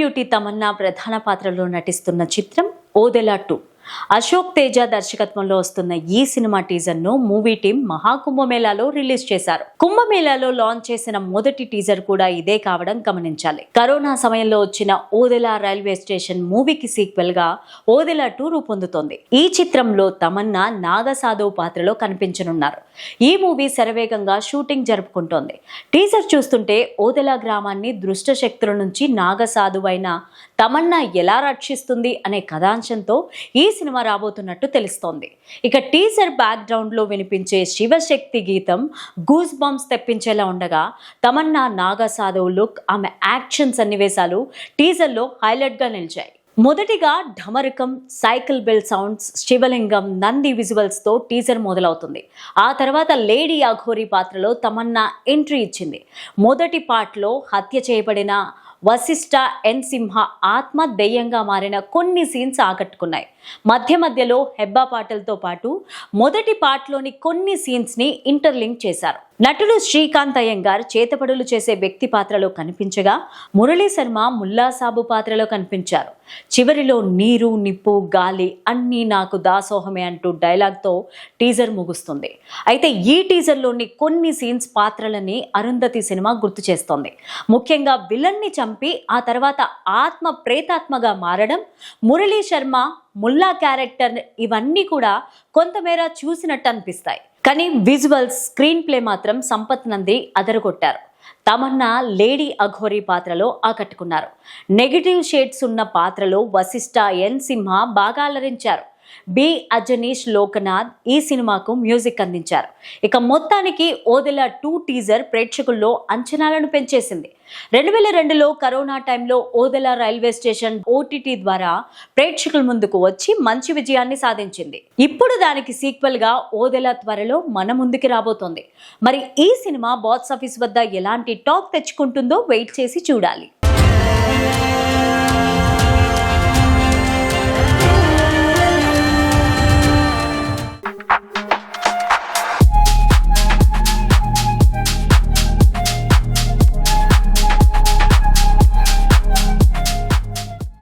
Beauty Tamannaah ప్రధాన పాత్రలో నటిస్తున్న చిత్రం ఓదెలా 2. అశోక్ తేజ దర్శకత్వంలో వస్తున్న ఈ సినిమా టీజర్ ను మూవీ టీం మహాకుంభమేళాలో రిలీజ్ చేశారు. కుంభమేళాలో లాంచ్ చేసిన మొదటి టీజర్ కూడా ఇదే కావడం గమనించాలి. కరోనా సమయంలో వచ్చిన ఓదెలా రైల్వే స్టేషన్ మూవీకి సీక్వెల్ గా ఓదెలా 2 రూపొందుతోంది. ఈ చిత్రంలో తమన్నా నాగసాధవ్ పాత్రలో కనిపించనున్నారు. ఈ మూవీ శరవేగంగా షూటింగ్ జరుపుకుంటోంది. టీజర్ చూస్తుంటే ఓదెలా గ్రామాన్ని దుష్ట శక్తుల నుంచి నాగసాధువు అయిన తమన్నా ఎలా రక్షిస్తుంది అనే కథాంశంతో ఈ సినిమా రాబోతున్నట్టు తెలుస్తోంది. ఇక టీజర్ బ్యాక్గ్రౌండ్ లో వినిపించే శివశక్తి గీతం గూస్ బంప్స్ తెప్పించేలా ఉండగా, తమన్నా నాగసాధవ్ లుక్, ఆమె యాక్షన్ సన్నివేశాలు టీజర్ లో హైలైట్ గా నిలిచాయి. మొదటిగా ఢమరకం, సైకిల్ బెల్ సౌండ్స్, శివలింగం, నంది విజువల్స్ తో టీజర్ మొదలవుతుంది. ఆ తర్వాత లేడీ అఘోరి పాత్రలో తమన్నా ఎంట్రీ ఇచ్చింది. మొదటి పార్ట్లో హత్య చేయబడిన వశిష్ఠ ఎన్ సింహ ఆత్మ దెయ్యంగా మారిన కొన్ని సీన్స్ ఆకట్టుకున్నాయి. మధ్యలో హెబ్బా పాటలతో పాటు మొదటి పార్ట్లోని కొన్ని సీన్స్ ని ఇంటర్లింక్ చేశారు. నటుడు శ్రీకాంత్ అయ్యంగార్ చేతపడులు చేసే వ్యక్తి పాత్రలో కనిపించగా, మురళీ శర్మ ముల్లాసాబు పాత్రలో కనిపించారు. చివరిలో నీరు, నిప్పు, గాలి అన్నీ నాకు దాసోహమే అంటూ డైలాగ్తో టీజర్ ముగుస్తుంది. అయితే ఈ టీజర్లోని కొన్ని సీన్స్ పాత్రలని అరుంధతి సినిమా గుర్తు చేస్తోంది. ముఖ్యంగా విలన్ని చంపి ఆ తర్వాత ఆత్మ ప్రేతాత్మగా మారడం, మురళీ శర్మ ముల్లా క్యారెక్టర్, ఇవన్నీ కూడా కొంతమేర చూసినట్టు అనిపిస్తాయి. కానీ విజువల్స్, స్క్రీన్ ప్లే మాత్రం సంపత్ నంది అదరగొట్టారు. తమన్నా లేడీ అఘోరి పాత్రలో ఆకట్టుకున్నారు. నెగిటివ్ షేడ్స్ ఉన్న పాత్రలో వశిష్ఠ ఎన్ సింహ బాగా అలరించారు. బి అజనీష్ లోకనాథ్ ఈ సినిమాకు మ్యూజిక్ అందించారు. ఇక మొత్తానికి ఓదెలా 2 టీజర్ ప్రేక్షకుల్లో అంచనాలను పెంచేసింది. 2002లో కరోనా టైంలో ఓదెలా రైల్వే స్టేషన్ OTT ద్వారా ప్రేక్షకుల ముందుకు వచ్చి మంచి విజయాన్ని సాధించింది. ఇప్పుడు దానికి సీక్వెల్ గా ఓదెలా త్వరలో మన ముందుకి రాబోతోంది. మరి ఈ సినిమా బాక్స్ ఆఫీస్ వద్ద ఎలాంటి టాక్ తెచ్చుకుంటుందో వెయిట్ చేసి చూడాలి.